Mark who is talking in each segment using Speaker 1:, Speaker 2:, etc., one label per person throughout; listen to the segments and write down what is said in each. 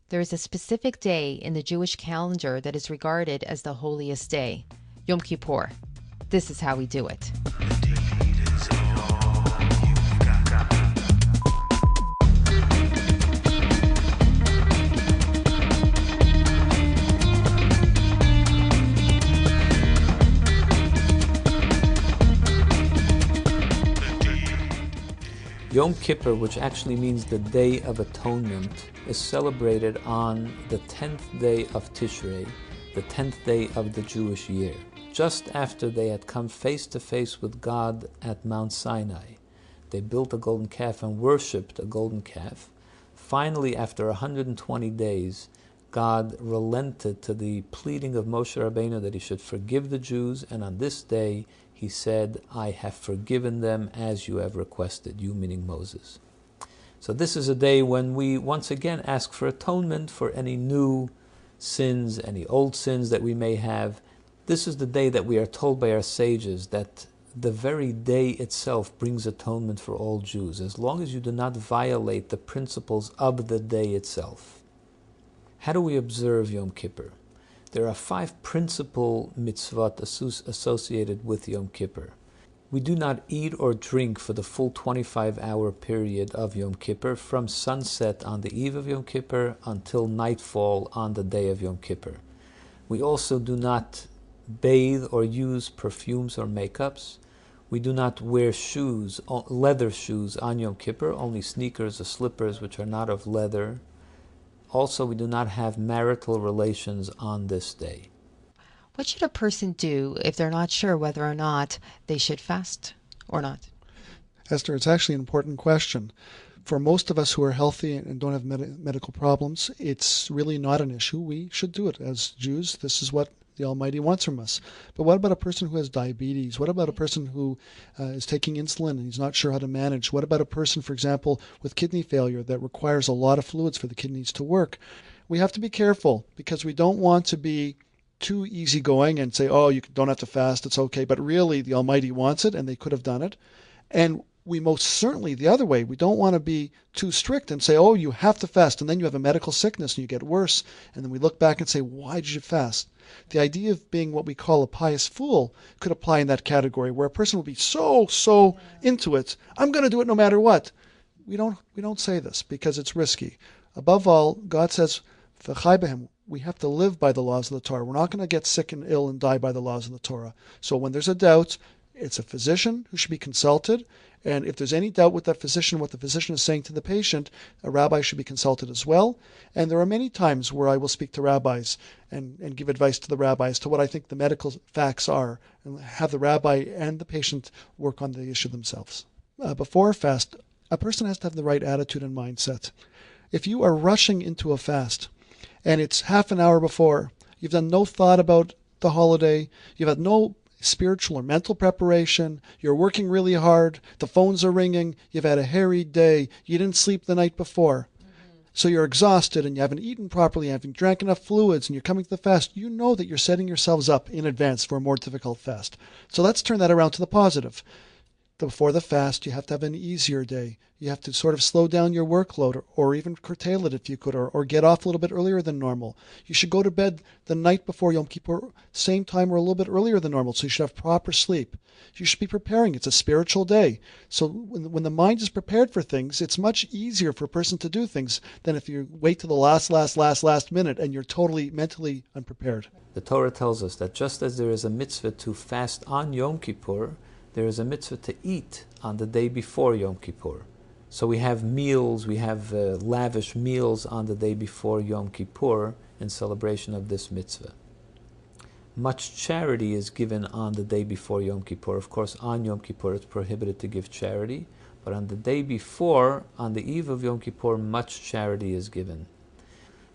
Speaker 1: There is a specific day in the Jewish calendar that is regarded as the holiest day, Yom Kippur. This is how we do it.
Speaker 2: Yom Kippur, which actually means the Day of Atonement, is celebrated on the 10th day of Tishrei, the 10th day of the Jewish year, just after they had come face to face with God at Mount Sinai. They built a golden calf and worshipped a golden calf. Finally, after 120 days, God relented to the pleading of Moshe Rabbeinu that he should forgive the Jews, and on this day he said, I have forgiven them as you have requested, you meaning Moses. So this is a day when we once again ask for atonement for any new sins, any old sins that we may have. This is the day that we are told by our sages that the very day itself brings atonement for all Jews, as long as you do not violate the principles of the day itself. How do we observe Yom Kippur? There are 5 principal mitzvot associated with Yom Kippur. We do not eat or drink for the full 25-hour period of Yom Kippur, from sunset on the eve of Yom Kippur until nightfall on the day of Yom Kippur. We also do not bathe or use perfumes or makeups. We do not wear shoes, leather shoes on Yom Kippur, only sneakers or slippers which are not of leather. Also, we do not have marital relations on this day.
Speaker 1: What should a person do if they're not sure whether or not they should fast or not?
Speaker 3: Esther, it's actually an important question. For most of us who are healthy and don't have medical problems, it's really not an issue. We should do it. As Jews, this is what the Almighty wants from us. But what about a person who has diabetes? What about a person who is taking insulin and he's not sure how to manage? What about a person, for example, with kidney failure that requires a lot of fluids for the kidneys to work? We have to be careful because we don't want to be too easygoing and say, oh, you don't have to fast, it's okay. But really, the Almighty wants it and they could have done it. And we most certainly, the other way, we don't want to be too strict and say, oh, you have to fast, and then you have a medical sickness and you get worse. And then we look back and say, why did you fast? The idea of being what we call a pious fool could apply in that category, where a person will be so into it, I'm going to do it no matter what. We don't say this because it's risky. Above all, God says, we have to live by the laws of the Torah. We're not going to get sick and ill and die by the laws of the Torah. So when there's a doubt, it's a physician who should be consulted. And if there's any doubt with that physician, what the physician is saying to the patient, a rabbi should be consulted as well. And there are many times where I will speak to rabbis and give advice to the rabbi as to what I think the medical facts are, and have the rabbi and the patient work on the issue themselves. Before a fast, a person has to have the right attitude and mindset. If you are rushing into a fast and it's half an hour before, you've done no thought about the holiday, you've had no spiritual or mental preparation, you're working really hard, the phones are ringing, you've had a harried day, you didn't sleep the night before. So you're exhausted and you haven't eaten properly, you haven't drank enough fluids, and you're coming to the fast. You know that you're setting yourselves up in advance for a more difficult fast. So let's turn that around to the positive. Before the fast, you have to have an easier day. You have to sort of slow down your workload or even curtail it if you could, or get off a little bit earlier than normal. You should go to bed the night before Yom Kippur, same time or a little bit earlier than normal, so you should have proper sleep. You should be preparing. It's a spiritual day. So when the mind is prepared for things, it's much easier for a person to do things than if you wait to the last minute and you're totally mentally unprepared.
Speaker 2: The Torah tells us that just as there is a mitzvah to fast on Yom Kippur, there is a mitzvah to eat on the day before Yom Kippur. So we have meals, we have lavish meals on the day before Yom Kippur in celebration of this mitzvah. Much charity is given on the day before Yom Kippur. Of course, on Yom Kippur it's prohibited to give charity, but on the day before, on the eve of Yom Kippur, much charity is given.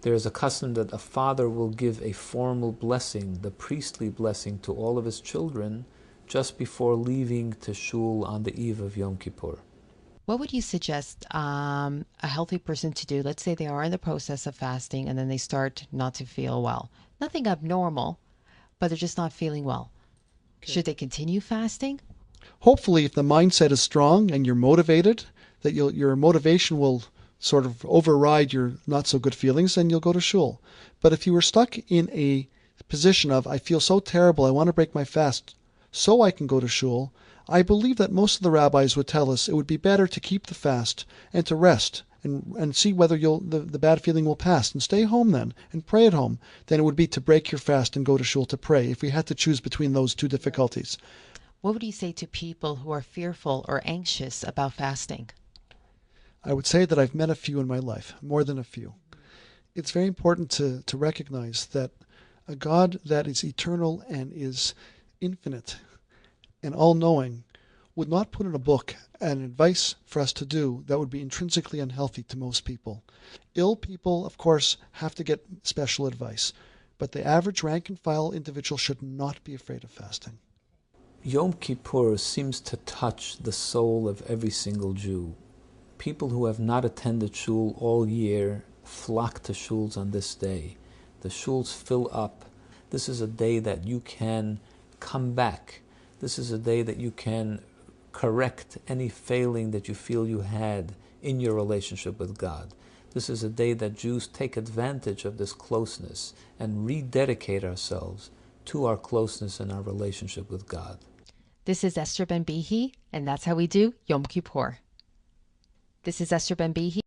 Speaker 2: There is a custom that a father will give a formal blessing, the priestly blessing, to all of his children just before leaving to shul on the eve of Yom Kippur.
Speaker 1: What would you suggest a healthy person to do? Let's say they are in the process of fasting and then they start not to feel well. Nothing abnormal, but they're just not feeling well. Okay. Should they continue fasting?
Speaker 3: Hopefully, if the mindset is strong and you're motivated, that your motivation will sort of override your not so good feelings, then you'll go to shul. But if you were stuck in a position of, I feel so terrible, I want to break my fast so I can go to shul, I believe that most of the rabbis would tell us it would be better to keep the fast and to rest and see whether the bad feeling will pass and stay home then and pray at home than it would be to break your fast and go to shul to pray if we had to choose between those two difficulties.
Speaker 1: What would you say to people who are fearful or anxious about fasting?
Speaker 3: I would say that I've met a few in my life, more than a few. It's very important to recognize that a God that is eternal and is infinite and all-knowing would not put in a book an advice for us to do that would be intrinsically unhealthy to most people. Ill people, of course, have to get special advice, but the average rank-and-file individual should not be afraid of fasting.
Speaker 2: Yom Kippur seems to touch the soul of every single Jew. People who have not attended shul all year flock to shuls on this day. The shuls fill up. This is a day that you can come back. This is a day that you can correct any failing that you feel you had in your relationship with God. This is a day that Jews take advantage of this closeness and rededicate ourselves to our closeness and our relationship with God.
Speaker 1: This is Esther Ben Bihi, and that's how we do Yom Kippur. This is Esther Ben Bihi.